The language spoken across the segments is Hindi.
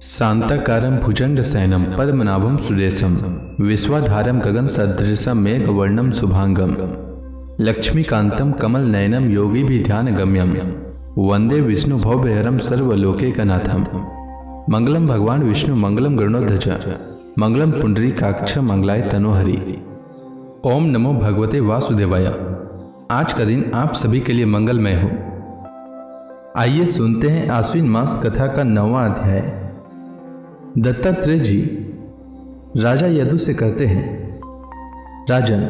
शांताकारं भुजंगशयनं पद्मनाभं सुरेशं विश्वाधारं गगनसदृशं मेघवर्णं शुभांगं लक्ष्मीकान्तं कमलनयनं योगिभिध्यानगम्यं वन्दे विष्णुभवभयहरं सर्वलोकैकनाथं। मंगलम भगवान विष्णु मंगलम गरुड़ध्वज मंगलम पुंडरीकाक्ष मंगलाय तनोहरि। ओम नमो भगवते वासुदेवाय। आज का दिन आप सभी के लिए मंगलमय हो। आइए सुनते हैं आश्विन मास कथा का 9वां अध्याय। दत्तात्रेय जी राजा यदु से कहते हैं, राजन,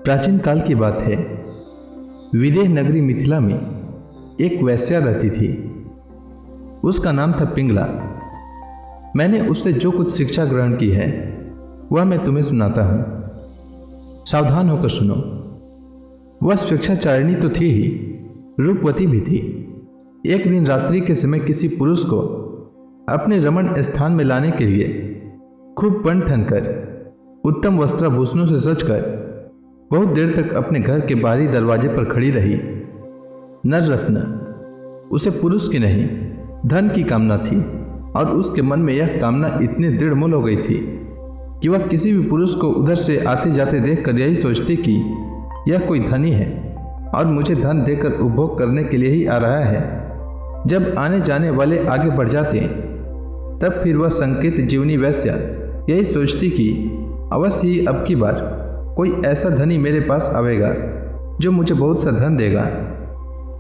प्राचीन काल की बात है, विदेह नगरी मिथिला में एक वैश्या रहती थी। उसका नाम था पिंगला। मैंने उससे जो कुछ शिक्षा ग्रहण की है वह मैं तुम्हें सुनाता हूँ। सावधान होकर सुनो। वह स्वेच्छाचारिणी तो थी ही, रूपवती भी थी। एक दिन रात्रि के समय किसी पुरुष को अपने रमण स्थान में लाने के लिए खूब बन ठन कर, उत्तम वस्त्राभूषणों से सजकर बहुत देर तक अपने घर के बाहरी दरवाजे पर खड़ी रही। नर रत्न, उसे पुरुष की नहीं धन की कामना थी, और उसके मन में यह कामना इतनी दृढ़ हो गई थी कि वह किसी भी पुरुष को उधर से आते जाते देखकर यही सोचती कि यह कोई धनी है और मुझे धन देकर उपभोग करने के लिए ही आ रहा है। जब आने जाने वाले आगे बढ़ जाते तब फिर वह संकेत जीवनी वैश्या यही सोचती कि अवश्य ही अब की बार कोई ऐसा धनी मेरे पास आवेगा जो मुझे बहुत सा धन देगा।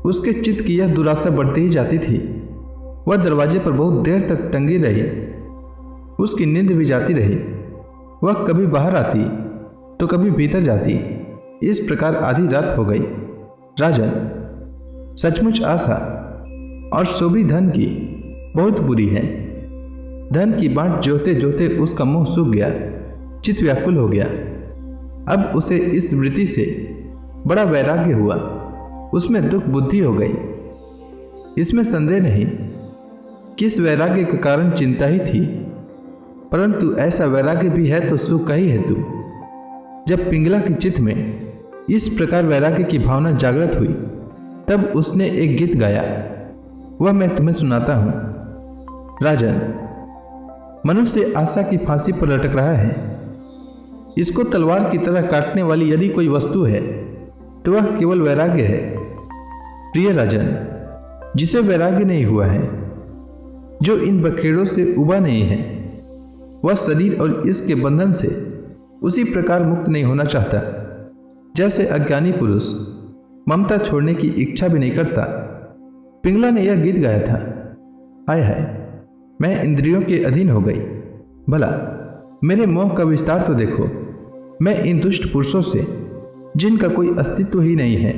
उसके चित्त की यह दुराशा बढ़ती ही जाती थी। वह दरवाजे पर बहुत देर तक टंगी रही। उसकी नींद भी जाती रही। वह कभी बाहर आती तो कभी भीतर जाती। इस प्रकार आधी रात हो गई। राजन, सचमुच आशा और शोभी धन की बहुत बुरी है। धन की बांट जोते जोते उसका मुंह सूख गया, चित्त व्याकुल हो गया। अब उसे इस वृत्ति से बड़ा वैराग्य हुआ। उसमें दुख बुद्धि हो गई। इसमें संदेह नहीं कि इस वैराग्य का कारण चिंता ही थी, परंतु ऐसा वैराग्य भी है तो सुख का ही हेतु। जब पिंगला के चित्त में इस प्रकार वैराग्य की भावना जागृत हुई तब उसने एक गीत गाया। वह मैं तुम्हें सुनाता हूँ। राजन, मनुष्य आशा की फांसी पर लटक रहा है। इसको तलवार की तरह काटने वाली यदि कोई वस्तु है तो वह केवल वैराग्य है। प्रिय राजन, जिसे वैराग्य नहीं हुआ है, जो इन बखेड़ों से उबा नहीं है, वह शरीर और इसके बंधन से उसी प्रकार मुक्त नहीं होना चाहता जैसे अज्ञानी पुरुष ममता छोड़ने की इच्छा भी नहीं करता। पिंगला ने यह गीत गाया था। हाय हाय, मैं इंद्रियों के अधीन हो गई। भला मेरे मोह का विस्तार तो देखो। मैं इन दुष्ट पुरुषों से, जिनका कोई अस्तित्व ही नहीं है,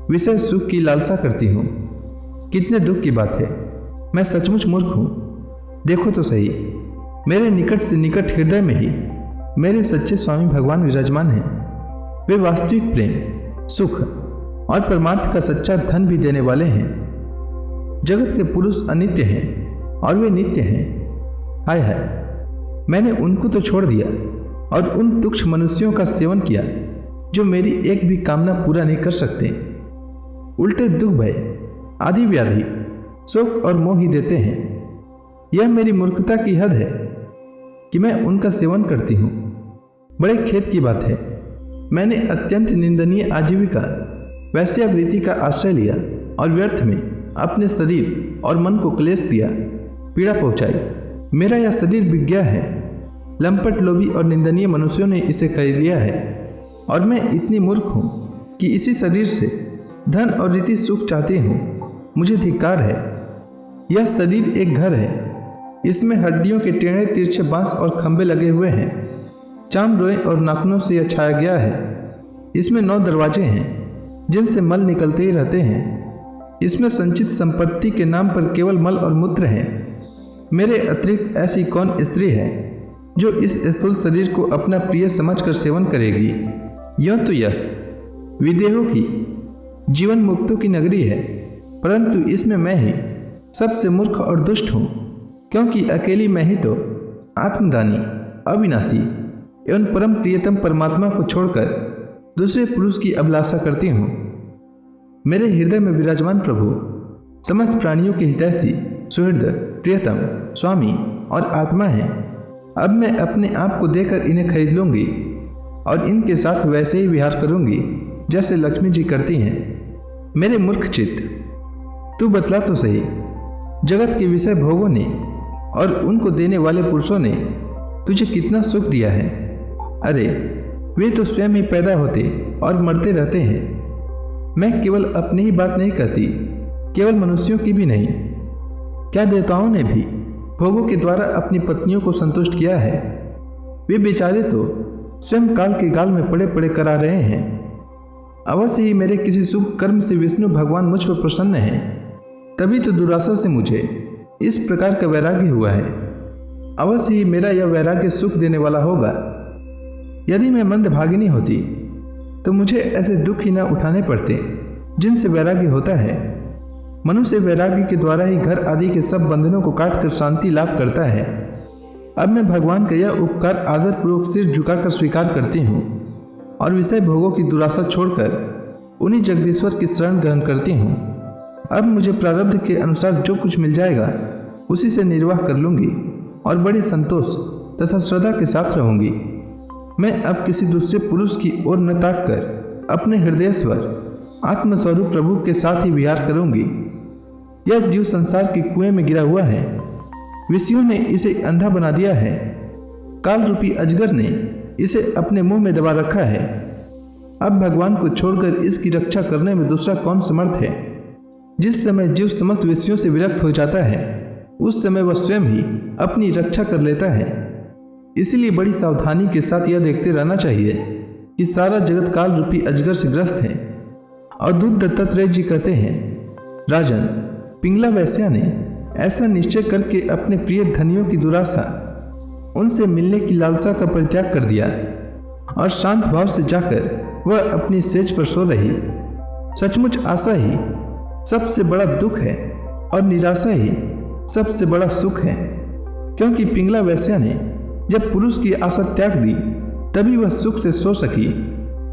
विषय सुख की लालसा करती हूँ। कितने दुख की बात है। मैं सचमुच मूर्ख हूँ। देखो तो सही, मेरे निकट से निकट हृदय में ही मेरे सच्चे स्वामी भगवान विराजमान हैं। वे वास्तविक प्रेम, सुख और परमार्थ का सच्चा धन भी देने वाले हैं। जगत के पुरुष अनित्य हैं और वे नित्य हैं। हाय हाय, मैंने उनको तो छोड़ दिया और उन तुच्छ मनुष्यों का सेवन किया जो मेरी एक भी कामना पूरा नहीं कर सकते। उल्टे दुख, भय आदि व्याधि, शोक और मोह ही देते हैं। यह मेरी मूर्खता की हद है कि मैं उनका सेवन करती हूँ। बड़े खेद की बात है, मैंने अत्यंत निंदनीय आजीविका वैश्यावृत्ति का आश्रय लिया और व्यर्थ में अपने शरीर और मन को क्लेश दिया, पीड़ा पहुंचाई। मेरा यह शरीर बिक गया है। लंपट, लोभी और निंदनीय मनुष्यों ने इसे खरीद लिया है, और मैं इतनी मूर्ख हूँ कि इसी शरीर से धन और रीति सुख चाहती हूँ। मुझे धिक्कार है। यह शरीर एक घर है। इसमें हड्डियों के टेढ़े तिरछे बांस और खंभे लगे हुए हैं। चाम, रोए और नाखूनों से यह छाया गया है। इसमें 9 दरवाजे हैं जिनसे मल निकलते ही रहते हैं। इसमें संचित संपत्ति के नाम पर केवल मल और मूत्र हैं। मेरे अतिरिक्त ऐसी कौन स्त्री है जो इस स्थूल शरीर को अपना प्रिय समझकर सेवन करेगी। यह तो यह विदेहों की, जीवन मुक्तों की नगरी है, परंतु इसमें मैं ही सबसे मूर्ख और दुष्ट हूँ, क्योंकि अकेली मैं ही तो आत्मदानी, अविनाशी एवं परम प्रियतम परमात्मा को छोड़कर दूसरे पुरुष की अभिलाषा करती हूँ। मेरे हृदय में विराजमान प्रभु समस्त प्राणियों के हितैषी, सुहृद, प्रियतम, स्वामी और आत्मा हैं। अब मैं अपने आप को देकर इन्हें खरीद लूँगी और इनके साथ वैसे ही विहार करूँगी जैसे लक्ष्मी जी करती हैं। मेरे मूर्ख चित्त, तू बतला तो सही, जगत के विषय भोगों ने और उनको देने वाले पुरुषों ने तुझे कितना सुख दिया है। अरे वे तो स्वयं ही पैदा होते और मरते रहते हैं। मैं केवल अपनी ही बात नहीं कहती, केवल मनुष्यों की भी नहीं, क्या देवताओं ने भी भोगों के द्वारा अपनी पत्नियों को संतुष्ट किया है। वे बेचारे तो स्वयं काल के गाल में पड़े पड़े करा रहे हैं। अवश्य ही मेरे किसी शुभ कर्म से विष्णु भगवान मुझ पर प्रसन्न हैं, तभी तो दुराशा से मुझे इस प्रकार का वैराग्य हुआ है। अवश्य ही मेरा यह वैराग्य सुख देने वाला होगा। यदि मैं मंदभागिनी होती तो मुझे ऐसे दुख ही न उठाने पड़ते जिनसे वैराग्य होता है। मनुष्य वैराग्य के द्वारा ही घर आदि के सब बंधनों को काटकर शांति लाभ करता है। अब मैं भगवान का यह उपकार आदरपूर्वक सिर झुकाकर स्वीकार करती हूँ और विषय भोगों की दुराशा छोड़कर उन्हीं जगदीश्वर की शरण ग्रहण करती हूँ। अब मुझे प्रारब्ध के अनुसार जो कुछ मिल जाएगा उसी से निर्वाह कर लूँगी और बड़ी संतोष तथा श्रद्धा के साथ रहूँगी। मैं अब किसी दूसरे पुरुष की ओर न ताक कर अपने हृदयस्वर आत्मस्वरूप प्रभु के साथ ही विहार करूँगी। यह जीव संसार के कुएं में गिरा हुआ है। विषयों ने इसे अंधा बना दिया है। काल रूपी अजगर ने इसे अपने मुंह में दबा रखा है। अब भगवान को छोड़कर इसकी रक्षा करने में दूसरा कौन समर्थ है। जिस समय जीव समस्त विषयों से विरक्त हो जाता है उस समय वह स्वयं ही अपनी रक्षा कर लेता है। इसीलिए बड़ी सावधानी के साथ यह देखते रहना चाहिए कि सारा जगत काल रूपी अजगर से ग्रस्त है। और दूत दत्तात्रेय जी कहते हैं, राजन, पिंगला वैश्या ने ऐसा निश्चय करके अपने प्रिय धनियों की दुराशा, उनसे मिलने की लालसा का परित्याग कर दिया और शांत भाव से जाकर वह अपनी सेज पर सो रही। सचमुच आशा ही सबसे बड़ा दुख है और निराशा ही सबसे बड़ा सुख है, क्योंकि पिंगला वैश्या ने जब पुरुष की आशा त्याग दी तभी वह सुख से सो सकी।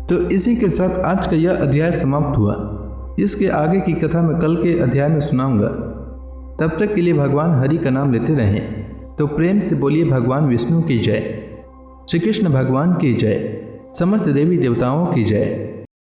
तो इसी के साथ आज का यह अध्याय समाप्त हुआ। इसके आगे की कथा मैं कल के अध्याय में सुनाऊंगा। तब तक के लिए भगवान हरि का नाम लेते रहें। तो प्रेम से बोलिए भगवान विष्णु की जय, श्री कृष्ण भगवान की जय, समस्त देवी देवताओं की जय।